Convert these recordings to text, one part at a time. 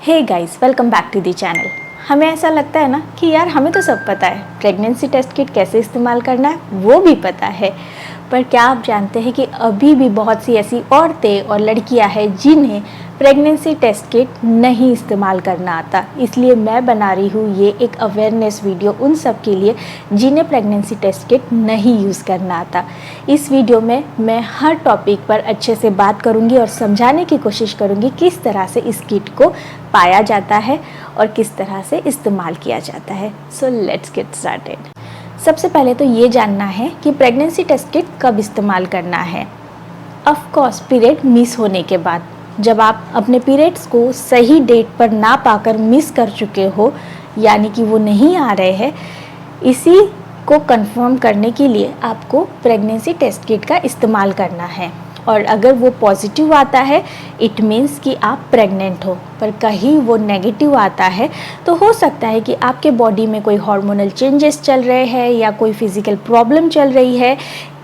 Hey guys, welcome back to the channel. हमें ऐसा लगता है ना कि यार हमें तो सब पता है, प्रेगनेंसी टेस्ट किट कैसे इस्तेमाल करना है वो भी पता है, पर क्या आप जानते हैं कि अभी भी बहुत सी ऐसी औरतें और लड़कियां हैं जिन्हें प्रेगनेंसी टेस्ट किट नहीं इस्तेमाल करना आता। इसलिए मैं बना रही हूँ ये एक अवेयरनेस वीडियो उन सब के लिए जिन्हें प्रेगनेंसी टेस्ट किट नहीं यूज़ करना आता। इस वीडियो में मैं हर टॉपिक पर अच्छे से बात करूँगी और समझाने की कोशिश करूँगी किस तरह से इस किट को पाया जाता है और किस तरह से इस्तेमाल किया जाता है। So let's get started. सबसे पहले तो ये जानना है कि प्रेगनेंसी टेस्ट किट कब इस्तेमाल करना है। ऑफ कोर्स पीरियड मिस होने के बाद, जब आप अपने पीरियड्स को सही डेट पर ना पाकर मिस कर चुके हो, यानी कि वो नहीं आ रहे हैं, इसी को कंफर्म करने के लिए आपको प्रेगनेंसी टेस्ट किट का इस्तेमाल करना है। और अगर वो पॉजिटिव आता है इट मीन्स कि आप प्रेग्नेंट हो, पर कहीं वो नेगेटिव आता है तो हो सकता है कि आपके बॉडी में कोई हार्मोनल चेंजेस चल रहे हैं या कोई फिजिकल प्रॉब्लम चल रही है,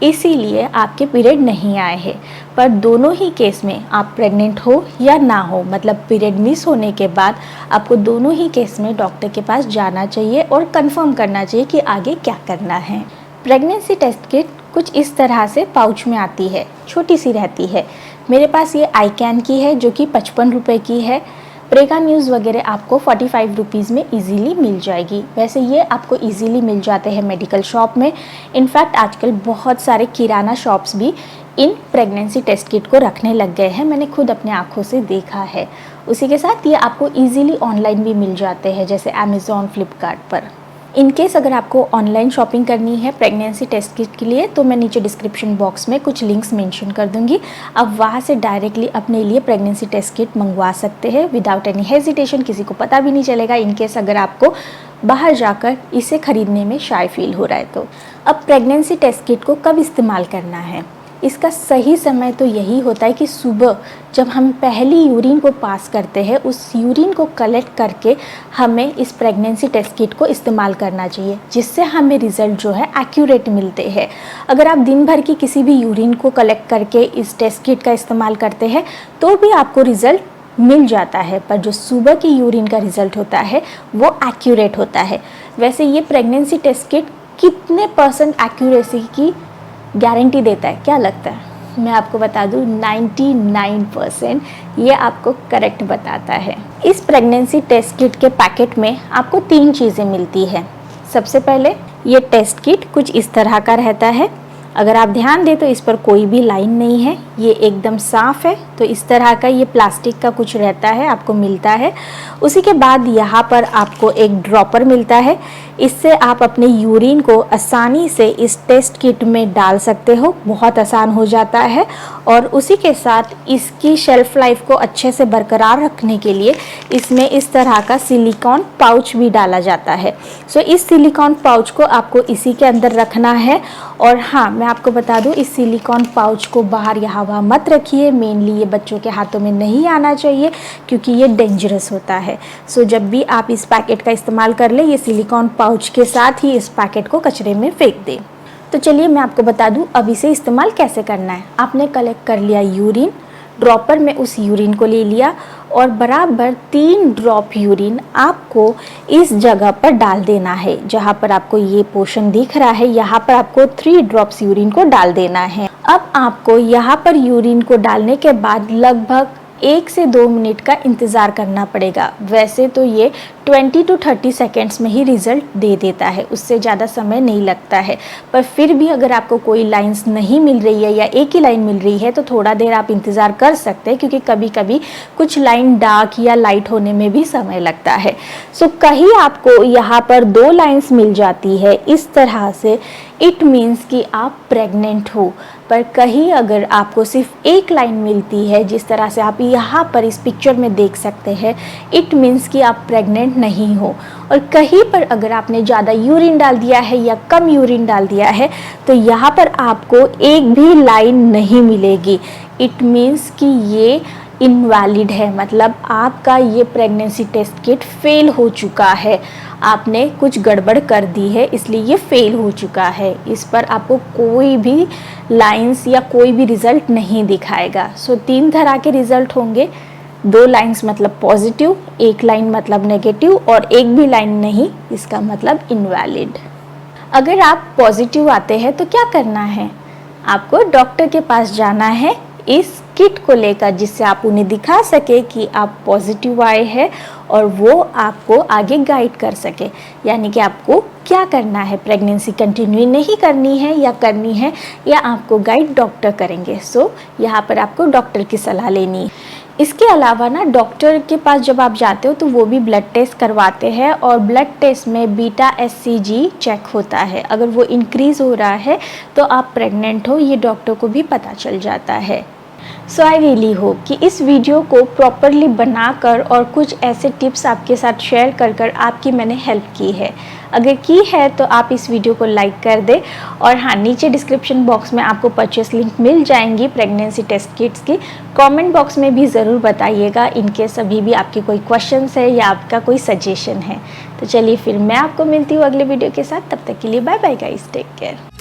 इसीलिए आपके पीरियड नहीं आए हैं। पर दोनों ही केस में आप प्रेग्नेंट हो या ना हो, मतलब पीरियड मिस होने के बाद आपको दोनों ही केस में डॉक्टर के पास जाना चाहिए और कंफर्म करना चाहिए कि आगे क्या करना है। प्रेगनेंसी टेस्ट किट कुछ इस तरह से पाउच में आती है, छोटी सी रहती है। मेरे पास ये आईकैन की है जो कि 55 रुपये की है। प्रेगा न्यूज़ वगैरह आपको 45 रुपीज़ में इजीली मिल जाएगी। वैसे ये आपको इजीली मिल जाते हैं मेडिकल शॉप में। इनफैक्ट आजकल बहुत सारे किराना शॉप्स भी इन प्रेगनेंसी टेस्ट किट को रखने लग गए हैं, मैंने खुद अपने आँखों से देखा है। उसी के साथ ये आपको ईजीली ऑनलाइन भी मिल जाते हैं, जैसे अमेज़ॉन, फ्लिपकार्ट पर। इनकेस अगर आपको ऑनलाइन शॉपिंग करनी है प्रेगनेंसी टेस्ट किट के लिए तो मैं नीचे डिस्क्रिप्शन बॉक्स में कुछ लिंक्स मेंशन कर दूंगी। आप वहाँ से डायरेक्टली अपने लिए प्रेगनेंसी टेस्ट किट मंगवा सकते हैं विदाउट एनी हेजिटेशन। किसी को पता भी नहीं चलेगा इनकेस अगर आपको बाहर जाकर इसे खरीदने में शाय फील हो रहा है तो। अब प्रेगनेंसी टेस्ट किट को कब इस्तेमाल करना है, इसका सही समय तो यही होता है कि सुबह जब हम पहली यूरिन को पास करते हैं, उस यूरिन को कलेक्ट करके हमें इस प्रेगनेंसी टेस्ट किट को इस्तेमाल करना चाहिए, जिससे हमें रिज़ल्ट जो है एक्यूरेट मिलते हैं। अगर आप दिन भर की किसी भी यूरिन को कलेक्ट करके इस टेस्ट किट का इस्तेमाल करते हैं तो भी आपको रिज़ल्ट मिल जाता है, पर जो सुबह की यूरिन का रिज़ल्ट होता है वो एक्यूरेट होता है। वैसे ये प्रेगनेंसी टेस्ट किट कितने % एक्यूरेसी की गारंटी देता है, क्या लगता है? मैं आपको बता दूं 99% ये आपको करेक्ट बताता है। इस प्रेगनेंसी टेस्ट किट के पैकेट में आपको 3 चीज़ें मिलती है। सबसे पहले ये टेस्ट किट कुछ इस तरह का रहता है। अगर आप ध्यान दें तो इस पर कोई भी लाइन नहीं है, ये एकदम साफ़ है। तो इस तरह का ये प्लास्टिक का कुछ रहता है, आपको मिलता है। उसी के बाद यहाँ पर आपको एक ड्रॉपर मिलता है। इससे आप अपने यूरिन को आसानी से इस टेस्ट किट में डाल सकते हो, बहुत आसान हो जाता है। और उसी के साथ इसकी शेल्फ लाइफ को अच्छे से बरकरार रखने के लिए इसमें इस तरह का सिलिकॉन पाउच भी डाला जाता है। सो इस सिलिकॉन पाउच को आपको इसी के अंदर रखना है। और हाँ, मैं आपको बता दूं इस सिलिकॉन पाउच को बाहर यहाँ वहाँ मत रखिए। मेनली ये बच्चों के हाथों में नहीं आना चाहिए क्योंकि ये डेंजरस होता है। सो जब भी आप इस पैकेट का इस्तेमाल कर ले, ये सिलिकॉन पाउच के साथ ही इस पैकेट को कचरे में फेंक दें। तो चलिए मैं आपको बता दूं अब इसे इस्तेमाल कैसे करना है। आपने कलेक्ट कर लिया यूरिन, ड्रॉपर में उस यूरिन को ले लिया और बराबर 3 ड्रॉप यूरिन आपको इस जगह पर डाल देना है। जहाँ पर आपको ये पोर्शन दिख रहा है, यहाँ पर आपको 3 ड्रॉप्स यूरिन को डाल देना है। अब आपको यहाँ पर यूरिन को डालने के बाद लगभग 1 से 2 मिनट का इंतज़ार करना पड़ेगा। वैसे तो ये 20 to 30 सेकेंड्स में ही रिज़ल्ट दे देता है, उससे ज़्यादा समय नहीं लगता है। पर फिर भी अगर आपको कोई लाइंस नहीं मिल रही है या एक ही लाइन मिल रही है तो थोड़ा देर आप इंतज़ार कर सकते हैं, क्योंकि कभी कभी कुछ लाइन डार्क या लाइट होने में भी समय लगता है। सो कहीं आपको यहाँ पर 2 लाइंस मिल जाती है इस तरह से, इट मीन्स कि आप प्रेग्नेंट हो। पर कहीं अगर आपको सिर्फ 1 लाइन मिलती है, जिस तरह से आप यहाँ पर इस पिक्चर में देख सकते हैं, इट मीन्स कि आप प्रेग्नेंट नहीं हो। और कहीं पर अगर आपने ज़्यादा यूरिन डाल दिया है या कम यूरिन डाल दिया है तो यहाँ पर आपको एक भी लाइन नहीं मिलेगी। इट मीन्स कि ये इनवैलिड है, मतलब आपका ये प्रेगनेंसी टेस्ट किट फेल हो चुका है। आपने कुछ गड़बड़ कर दी है, इसलिए ये फेल हो चुका है। इस पर आपको कोई भी लाइंस या कोई भी रिज़ल्ट नहीं दिखाएगा। सो 3 तरह के रिज़ल्ट होंगे। 2 लाइंस मतलब पॉजिटिव, 1 लाइन मतलब नेगेटिव और एक भी लाइन नहीं, इसका मतलब इनवैलिड। अगर आप पॉजिटिव आते हैं तो क्या करना है, आपको डॉक्टर के पास जाना है इस किट को लेकर, जिससे आप उन्हें दिखा सके कि आप पॉजिटिव आए हैं और वो आपको आगे गाइड कर सके, यानी कि आपको क्या करना है, प्रेगनेंसी कंटिन्यू नहीं करनी है या करनी है, या आपको गाइड डॉक्टर करेंगे। सो यहाँ पर आपको डॉक्टर की सलाह लेनी है। इसके अलावा ना डॉक्टर के पास जब आप जाते हो तो वो भी ब्लड टेस्ट करवाते हैं और ब्लड टेस्ट में बीटा HCG चेक होता है। अगर वो इंक्रीज़ हो रहा है तो आप प्रेग्नेंट हो, ये डॉक्टर को भी पता चल जाता है। सो आई रियली होप कि इस वीडियो को प्रॉपरली बनाकर और कुछ ऐसे टिप्स आपके साथ शेयर कर आपकी मैंने हेल्प की है। अगर की है तो आप इस वीडियो को लाइक कर दें, और हाँ, नीचे डिस्क्रिप्शन बॉक्स में आपको परचेस लिंक मिल जाएंगी प्रेगनेंसी टेस्ट किट्स की। कमेंट बॉक्स में भी ज़रूर बताइएगा इनकेस अभी भी आपके कोई क्वेश्चंस है या आपका कोई सजेशन है। तो चलिए फिर मैं आपको मिलती हूँ अगले वीडियो के साथ, तब तक के लिए bye bye guys, take care.